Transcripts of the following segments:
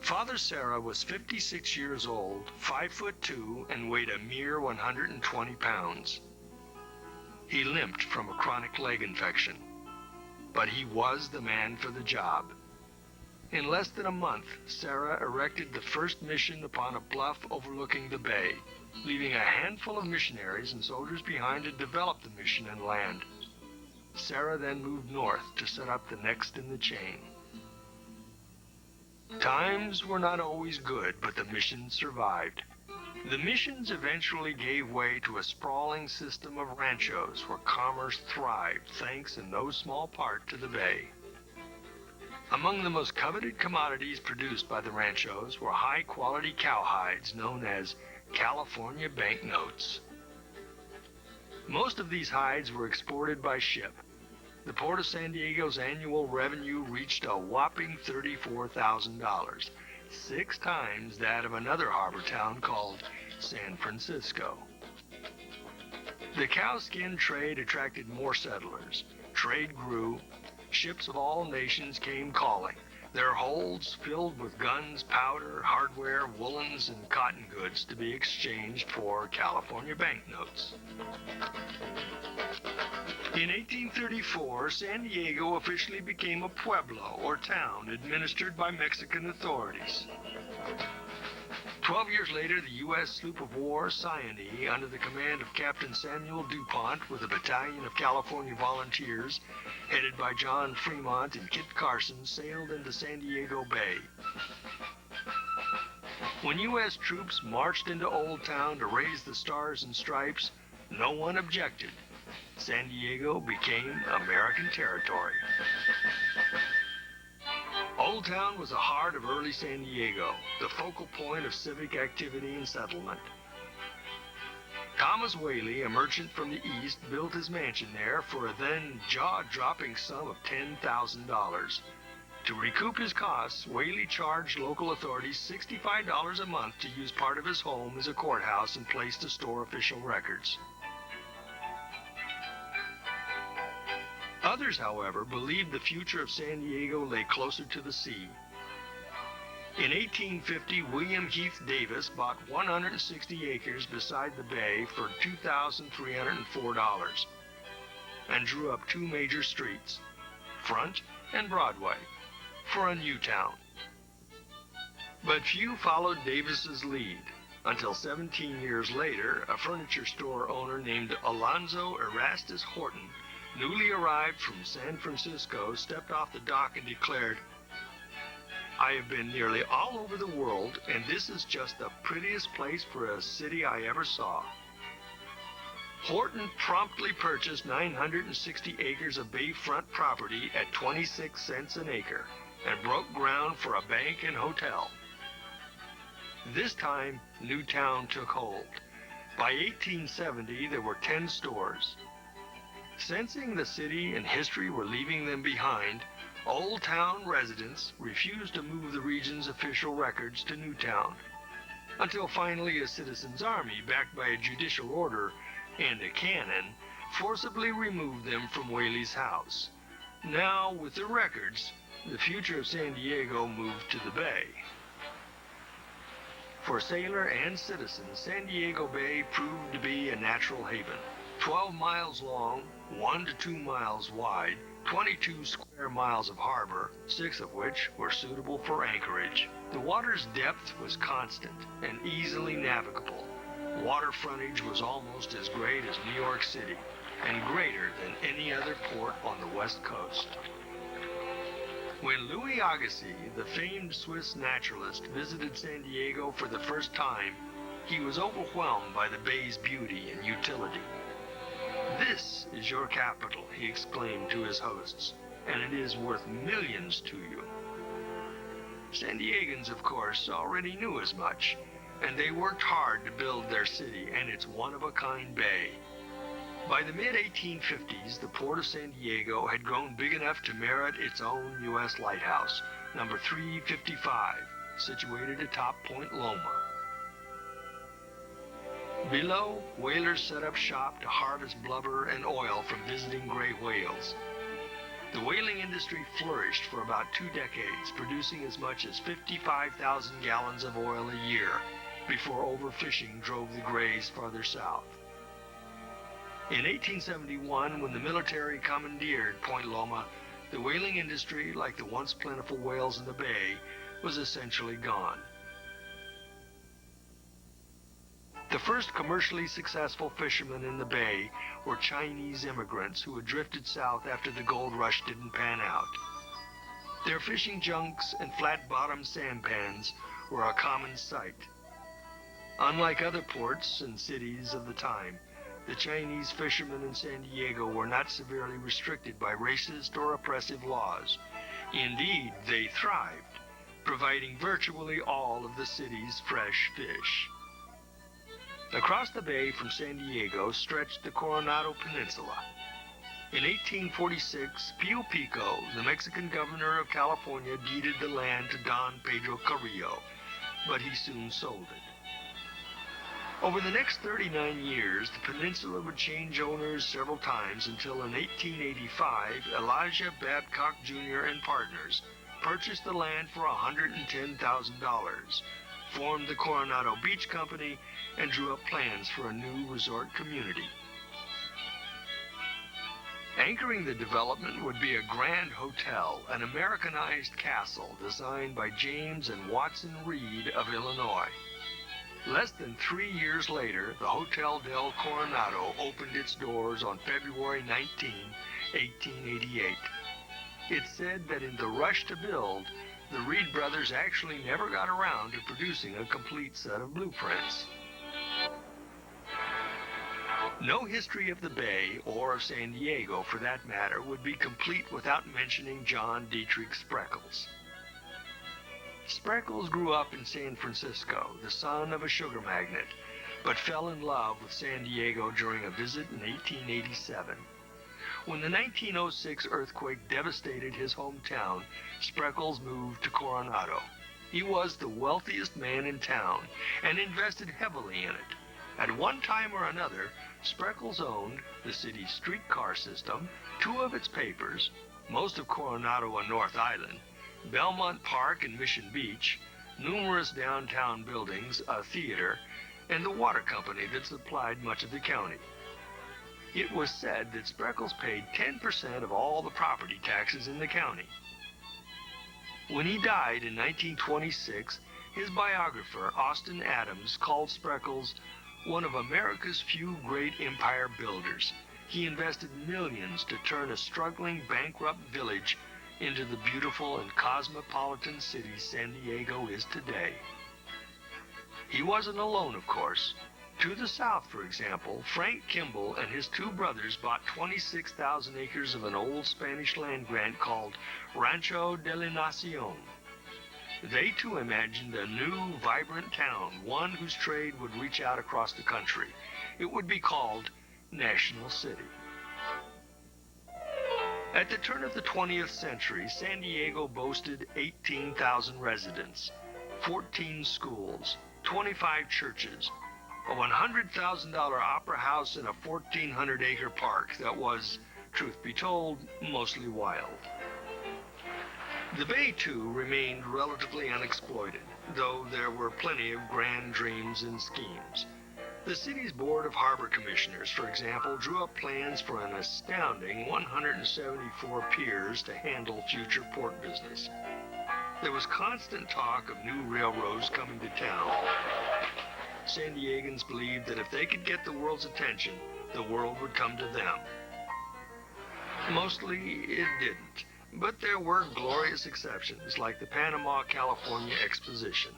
Father Serra was 56 years old, 5'2", and weighed a mere 120 pounds. He limped from a chronic leg infection, but he was the man for the job. In less than a month, Serra erected the first mission upon a bluff overlooking the bay, leaving a handful of missionaries and soldiers behind to develop the mission and land. Serra then moved north to set up the next in the chain. Times were not always good, but the mission survived. The missions eventually gave way to a sprawling system of ranchos where commerce thrived, thanks in no small part to the bay. Among the most coveted commodities produced by the ranchos were high-quality cowhides known as California banknotes. Most of these hides were exported by ship. The Port of San Diego's annual revenue reached a whopping $34,000, 6 times that of another harbor town called San Francisco. The cowskin trade attracted more settlers. Trade grew. Ships of all nations came calling, their holds filled with guns, powder, hardware, woolens, and cotton goods to be exchanged for California banknotes. In 1834, San Diego officially became a pueblo, or town, administered by Mexican authorities. 12 years later, the U.S. sloop of war Cyane, under the command of Captain Samuel DuPont with a battalion of California volunteers, headed by John Fremont and Kit Carson, sailed into San Diego Bay. When U.S. troops marched into Old Town to raise the stars and stripes, no one objected. San Diego became American territory. Old Town was the heart of early San Diego, the focal point of civic activity and settlement. Thomas Whaley, a merchant from the East, built his mansion there for a then jaw-dropping sum of $10,000. To recoup his costs, Whaley charged local authorities $65 a month to use part of his home as a courthouse and place to store official records. Others, however, believed the future of San Diego lay closer to the sea. In 1850, William Heath Davis bought 160 acres beside the bay for $2,304 and drew up 2 major streets, Front and Broadway, for a new town. But few followed Davis's lead, until 17 years later, a furniture store owner named Alonzo Erastus Horton, newly arrived from San Francisco, stepped off the dock and declared, "I have been nearly all over the world, and this is just the prettiest place for a city I ever saw." Horton promptly purchased 960 acres of bayfront property at 26 cents an acre and broke ground for a bank and hotel. This time, Newtown took hold. By 1870, there were 10 stores. Sensing the city and history were leaving them behind, Old Town residents refused to move the region's official records to Newtown, until finally a citizens' army backed by a judicial order and a cannon forcibly removed them from Whaley's house. Now, with the records, the future of San Diego moved to the bay. For sailor and citizen, San Diego Bay proved to be a natural haven. 12 miles long, 1 to 2 miles wide, 22 square miles of harbor, 6 of which were suitable for anchorage. The water's depth was constant and easily navigable. Water frontage was almost as great as New York City, and greater than any other port on the West Coast. When Louis Agassiz, the famed Swiss naturalist, visited San Diego for the first time, he was overwhelmed by the bay's beauty and utility. "This is your capital," he exclaimed to his hosts, "and it is worth millions to you." San Diegans, of course, already knew as much, and they worked hard to build their city and its one-of-a-kind bay. By the mid-1850s, the Port of San Diego had grown big enough to merit its own U.S. lighthouse, number 355, situated atop Point Loma. Below, whalers set up shop to harvest blubber and oil from visiting gray whales. The whaling industry flourished for about 2 decades, producing as much as 55,000 gallons of oil a year before overfishing drove the Greys farther south. In 1871, when the military commandeered Point Loma, the whaling industry, like the once plentiful whales in the bay, was essentially gone. The first commercially successful fishermen in the bay were Chinese immigrants who had drifted south after the gold rush didn't pan out. Their fishing junks and flat-bottomed sampans were a common sight. Unlike other ports and cities of the time, the Chinese fishermen in San Diego were not severely restricted by racist or oppressive laws. Indeed, they thrived, providing virtually all of the city's fresh fish. Across the bay from San Diego stretched the Coronado Peninsula. In 1846, Pio Pico, the Mexican governor of California, deeded the land to Don Pedro Carrillo, but he soon sold it. Over the next 39 years, the peninsula would change owners several times until in 1885, Elijah Babcock Jr. and partners purchased the land for $110,000, formed the Coronado Beach Company, and drew up plans for a new resort community. Anchoring the development would be a grand hotel, an Americanized castle designed by James and Watson Reed of Illinois. Less than 3 years later, the Hotel del Coronado opened its doors on February 19, 1888. It's said that in the rush to build, the Reed brothers actually never got around to producing a complete set of blueprints. No history of the Bay, or of San Diego for that matter, would be complete without mentioning John Dietrich Spreckels. Spreckels grew up in San Francisco, the son of a sugar magnate, but fell in love with San Diego during a visit in 1887. When the 1906 earthquake devastated his hometown, Spreckels moved to Coronado. He was the wealthiest man in town and invested heavily in it. At one time or another, Spreckels owned the city's streetcar system, 2 of its papers, most of Coronado and North Island, Belmont Park and Mission Beach, numerous downtown buildings, a theater, and the water company that supplied much of the county. It was said that Spreckels paid 10% of all the property taxes in the county. When he died in 1926, his biographer, Austin Adams, called Spreckels one of America's few great empire builders. He invested millions to turn a struggling, bankrupt village into the beautiful and cosmopolitan city San Diego is today. He wasn't alone, of course. To the south, for example, Frank Kimball and his 2 brothers bought 26,000 acres of an old Spanish land grant called Rancho de la Nacion. They too imagined a new, vibrant town, one whose trade would reach out across the country. It would be called National City. At the turn of the 20th century, San Diego boasted 18,000 residents, 14 schools, 25 churches, a $100,000 opera house, and a 1,400-acre park that was, truth be told, mostly wild. The Bay, too, remained relatively unexploited, though there were plenty of grand dreams and schemes. The city's Board of Harbor Commissioners, for example, drew up plans for an astounding 174 piers to handle future port business. There was constant talk of new railroads coming to town. San Diegans believed that if they could get the world's attention, the world would come to them. Mostly it didn't, but there were glorious exceptions, like the Panama-California Exposition.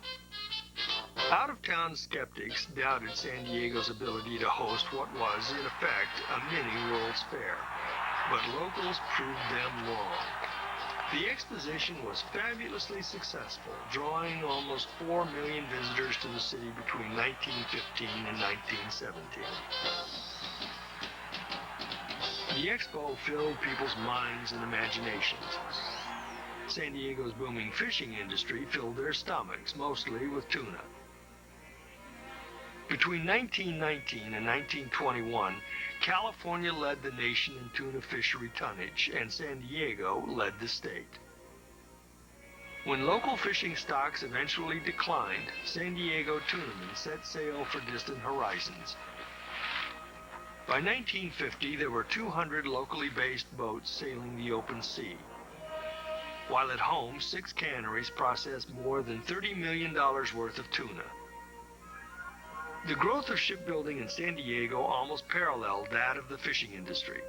Out-of-town skeptics doubted San Diego's ability to host what was, in effect, a mini World's Fair, but locals proved them wrong. The exposition was fabulously successful, drawing almost 4 million visitors to the city between 1915 and 1917. The expo filled people's minds and imaginations. San Diego's booming fishing industry filled their stomachs, mostly with tuna. Between 1919 and 1921, California led the nation in tuna fishery tonnage, and San Diego led the state. When local fishing stocks eventually declined, San Diego tunamen set sail for distant horizons. By 1950, there were 200 locally based boats sailing the open sea. While at home, 6 canneries processed more than $30 million worth of tuna. The growth of shipbuilding in San Diego almost paralleled that of the fishing industry.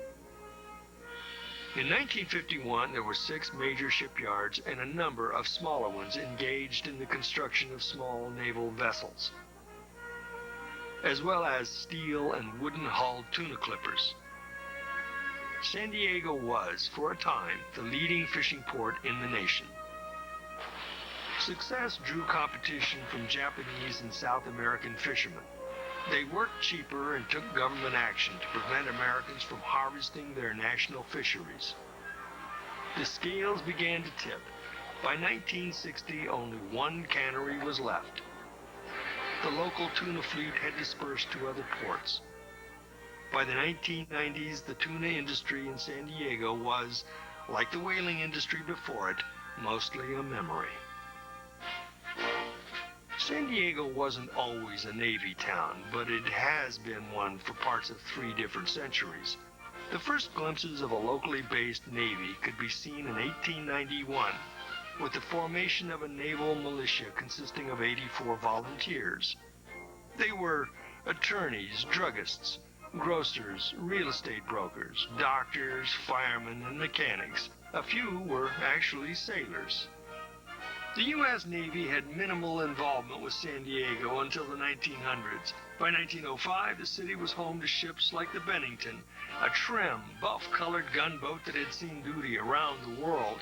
In 1951, there were 6 major shipyards and a number of smaller ones engaged in the construction of small naval vessels, as well as steel and wooden-hulled tuna clippers. San Diego was, for a time, the leading fishing port in the nation. Success drew competition from Japanese and South American fishermen. They worked cheaper and took government action to prevent Americans from harvesting their national fisheries. The scales began to tip. By 1960, only 1 cannery was left. The local tuna fleet had dispersed to other ports. By the 1990s, the tuna industry in San Diego was, like the whaling industry before it, mostly a memory. San Diego wasn't always a Navy town, but it has been one for parts of 3 different centuries. The first glimpses of a locally based Navy could be seen in 1891, with the formation of a naval militia consisting of 84 volunteers. They were attorneys, druggists, grocers, real estate brokers, doctors, firemen, and mechanics. A few were actually sailors. The U.S. Navy had minimal involvement with San Diego until the 1900s. By 1905, the city was home to ships like the Bennington, a trim, buff-colored gunboat that had seen duty around the world.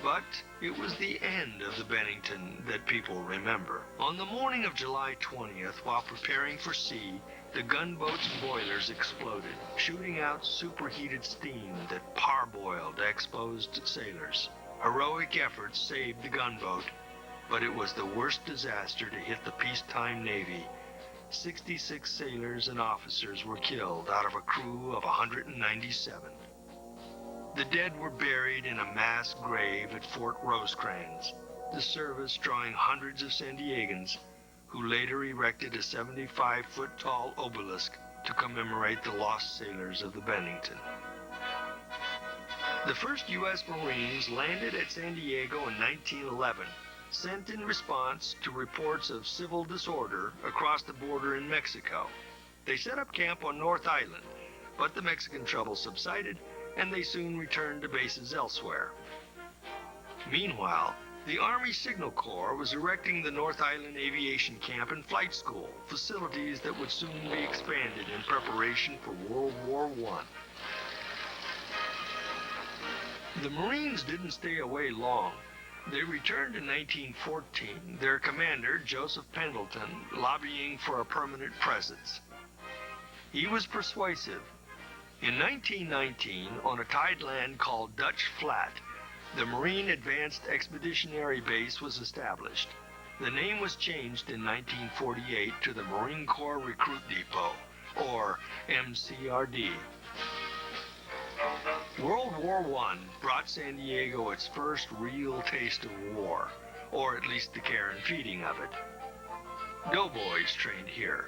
But it was the end of the Bennington that people remember. On the morning of July 20th, while preparing for sea, the gunboat's boilers exploded, shooting out superheated steam that parboiled exposed sailors. Heroic efforts saved the gunboat, but it was the worst disaster to hit the peacetime Navy. 66 sailors and officers were killed out of a crew of 197. The dead were buried in a mass grave at Fort Rosecrans, the service drawing hundreds of San Diegans, who later erected a 75-foot-tall obelisk to commemorate the lost sailors of the Bennington. The first U.S. Marines landed at San Diego in 1911, sent in response to reports of civil disorder across the border in Mexico. They set up camp on North Island, but the Mexican trouble subsided, and they soon returned to bases elsewhere. Meanwhile, the Army Signal Corps was erecting the North Island Aviation Camp and Flight School, facilities that would soon be expanded in preparation for World War I. The Marines didn't stay away long. They returned in 1914, their commander, Joseph Pendleton, lobbying for a permanent presence. He was persuasive. In 1919, on a tideland called Dutch Flat, the Marine Advanced Expeditionary Base was established. The name was changed in 1948 to the Marine Corps Recruit Depot, or MCRD. World War I brought San Diego its first real taste of war, or at least the care and feeding of it. Doughboys trained here.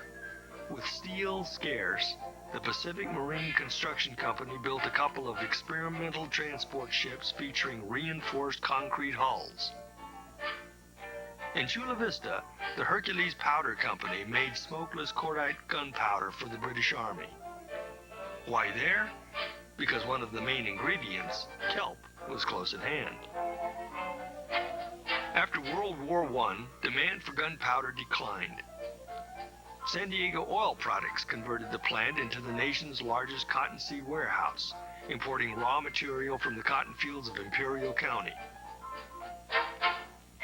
With steel scarce, the Pacific Marine Construction Company built a couple of experimental transport ships featuring reinforced concrete hulls. In Chula Vista, the Hercules Powder Company made smokeless cordite gunpowder for the British Army. Why there? Because one of the main ingredients, kelp, was close at hand. After World War I, demand for gunpowder declined. San Diego Oil Products converted the plant into the nation's largest cottonseed warehouse, importing raw material from the cotton fields of Imperial County.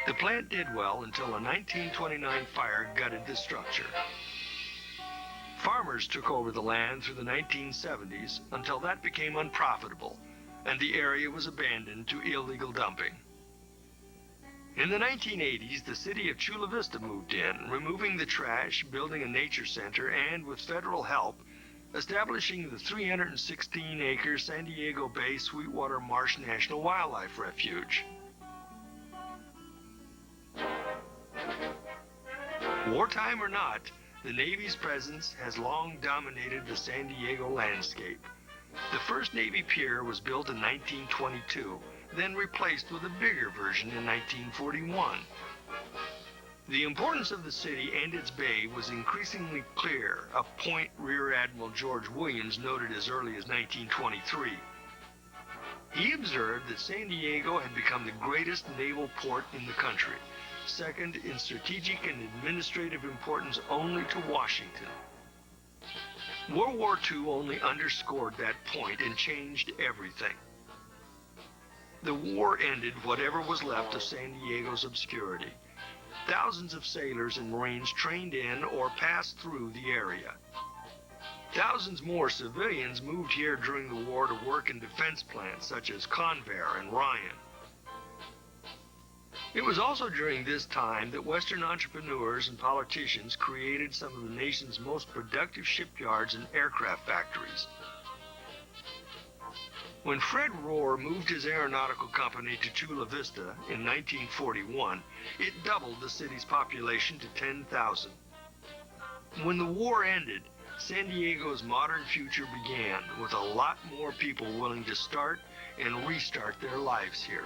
The plant did well until a 1929 fire gutted the structure. Farmers took over the land through the 1970s until that became unprofitable, and the area was abandoned to illegal dumping. In the 1980s, the city of Chula Vista moved in, removing the trash, building a nature center, and with federal help, establishing the 316-acre San Diego Bay Sweetwater Marsh National Wildlife Refuge. Wartime or not, the Navy's presence has long dominated the San Diego landscape. The first Navy pier was built in 1922, then replaced with a bigger version in 1941. The importance of the city and its bay was increasingly clear, a point Rear Admiral George Williams noted as early as 1923. He observed that San Diego had become the greatest naval port in the country, second in strategic and administrative importance only to Washington. World War II only underscored that point and changed everything. The war ended whatever was left of San Diego's obscurity. Thousands of sailors and Marines trained in or passed through the area. Thousands more civilians moved here during the war to work in defense plants such as Convair and Ryan. It was also during this time that Western entrepreneurs and politicians created some of the nation's most productive shipyards and aircraft factories. When Fred Rohr moved his aeronautical company to Chula Vista in 1941, it doubled the city's population to 10,000. When the war ended, San Diego's modern future began, with a lot more people willing to start and restart their lives here.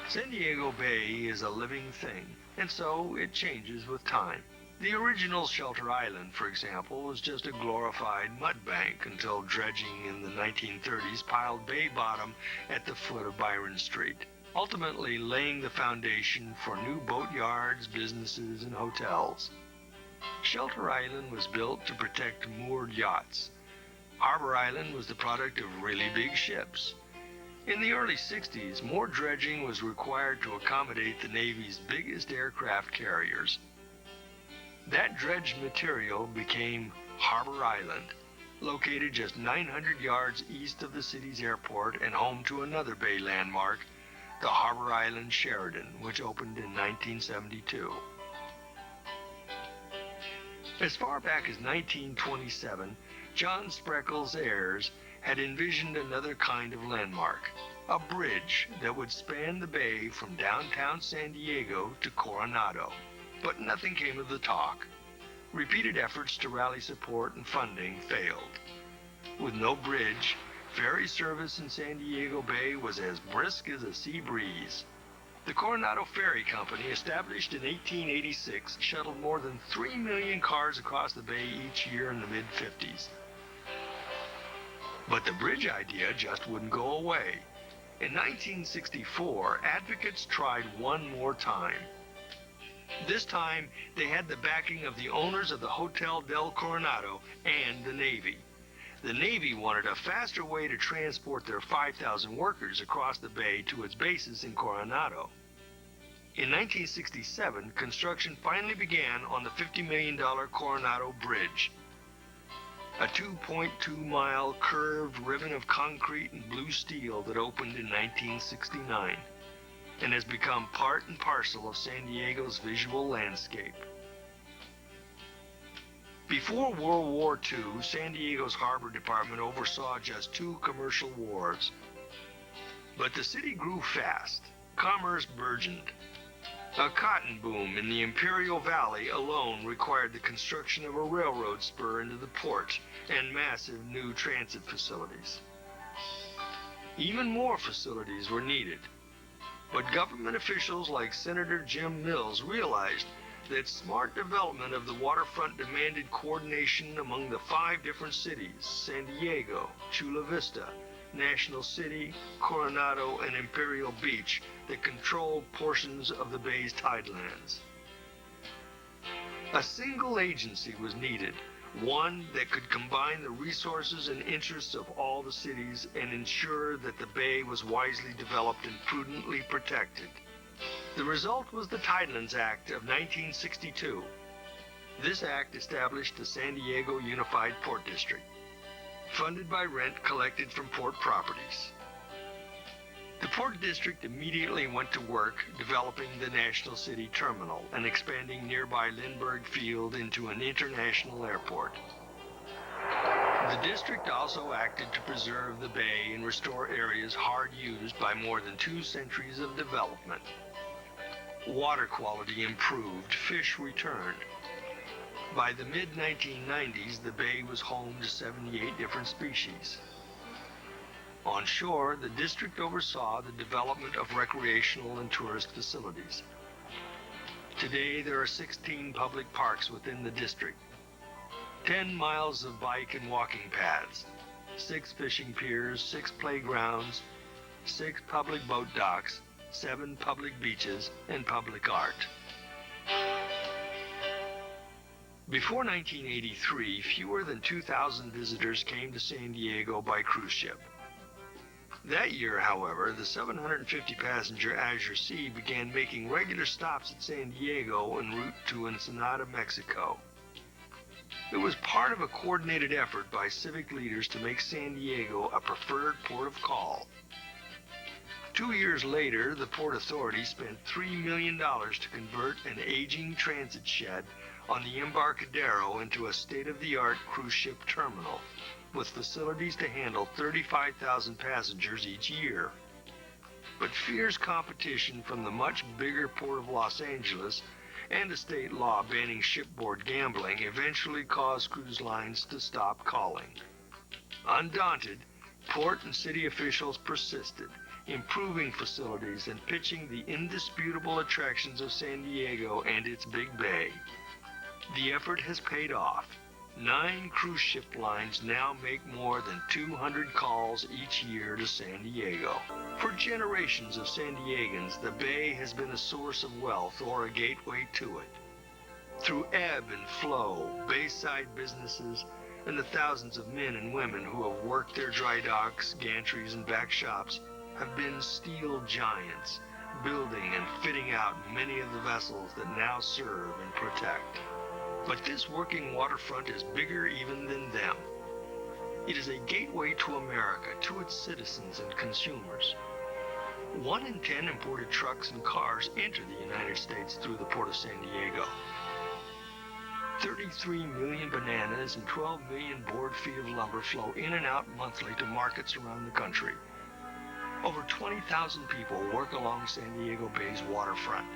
San Diego Bay is a living thing, and so it changes with time. The original Shelter Island, for example, was just a glorified mud bank until dredging in the 1930s piled bay bottom at the foot of Byron Street, ultimately laying the foundation for new boatyards, businesses, and hotels. Shelter Island was built to protect moored yachts. Harbor Island was the product of really big ships. In the early 60s, more dredging was required to accommodate the Navy's biggest aircraft carriers. That dredged material became Harbor Island, located just 900 yards east of the city's airport and home to another bay landmark, the Harbor Island Sheraton, which opened in 1972. As far back as 1927, John Spreckels Ayres had envisioned another kind of landmark, a bridge that would span the bay from downtown San Diego to Coronado. But nothing came of the talk. Repeated efforts to rally support and funding failed. With no bridge, ferry service in San Diego Bay was as brisk as a sea breeze. The Coronado Ferry Company, established in 1886, shuttled more than 3 million cars across the bay each year in the mid-50s. But the bridge idea just wouldn't go away. In 1964, advocates tried one more time. This time, they had the backing of the owners of the Hotel del Coronado and the Navy. The Navy wanted a faster way to transport their 5,000 workers across the bay to its bases in Coronado. In 1967, construction finally began on the $50 million Coronado Bridge, a 2.2-mile curved ribbon of concrete and blue steel that opened in 1969 and has become part and parcel of San Diego's visual landscape. Before World War II, San Diego's Harbor Department oversaw just 2 commercial wharves. But the city grew fast. Commerce burgeoned. A cotton boom in the Imperial Valley alone required the construction of a railroad spur into the port and massive new transit facilities. Even more facilities were needed. But government officials like Senator Jim Mills realized that smart development of the waterfront demanded coordination among the 5 different cities, San Diego, Chula Vista, National City, Coronado, and Imperial Beach, that controlled portions of the bay's tidelands. A single agency was needed, one that could combine the resources and interests of all the cities and ensure that the bay was wisely developed and prudently protected. The result was the Tidelands Act of 1962. This act established the San Diego Unified Port District, funded by rent collected from port properties. The Port District immediately went to work developing the National City Terminal and expanding nearby Lindbergh Field into an international airport. The district also acted to preserve the bay and restore areas hard used by more than 2 centuries of development. Water quality improved, fish returned. By the mid-1990s, the bay was home to 78 different species. On shore, the district oversaw the development of recreational and tourist facilities. Today, there are 16 public parks within the district, 10 miles of bike and walking paths, 6 fishing piers, 6 playgrounds, 6 public boat docks, 7 public beaches, and public art. Before 1983, fewer than 2,000 visitors came to San Diego by cruise ship. That year, however, the 750-passenger Azure Sea began making regular stops at San Diego en route to Ensenada, Mexico. It was part of a coordinated effort by civic leaders to make San Diego a preferred port of call. 2 years later, the Port Authority spent $3 million to convert an aging transit shed on the Embarcadero into a state-of-the-art cruise ship terminal, with facilities to handle 35,000 passengers each year. But fierce competition from the much bigger Port of Los Angeles and a state law banning shipboard gambling eventually caused cruise lines to stop calling. Undaunted, port and city officials persisted, improving facilities and pitching the indisputable attractions of San Diego and its Big Bay. The effort has paid off. 9 cruise ship lines now make more than 200 calls each year to San Diego. For generations of San Diegans, the Bay has been a source of wealth or a gateway to it. Through ebb and flow, bayside businesses, and the thousands of men and women who have worked their dry docks, gantries, and back shops have been steel giants, building and fitting out many of the vessels that now serve and protect. But this working waterfront is bigger even than them. It is a gateway to America, to its citizens and consumers. 1 in 10 imported trucks and cars enter the United States through the Port of San Diego. 33 million bananas and 12 million board feet of lumber flow in and out monthly to markets around the country. Over 20,000 people work along San Diego Bay's waterfront.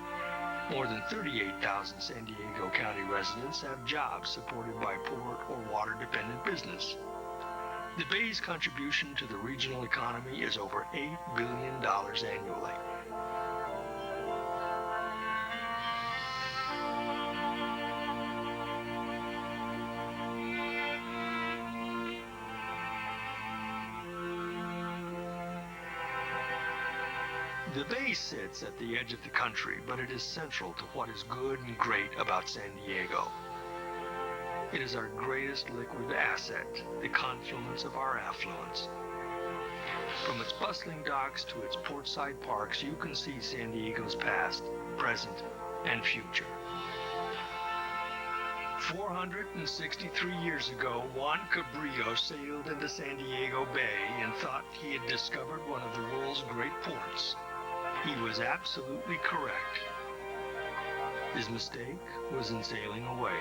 More than 38,000 San Diego County residents have jobs supported by port or water-dependent business. The Bay's contribution to the regional economy is over $8 billion annually. The Bay sits at the edge of the country, but it is central to what is good and great about San Diego. It is our greatest liquid asset, the confluence of our affluence. From its bustling docks to its portside parks, you can see San Diego's past, present, and future. 463 years ago, Juan Cabrillo sailed into San Diego Bay and thought he had discovered one of the world's great ports. He was absolutely correct. His mistake was in sailing away.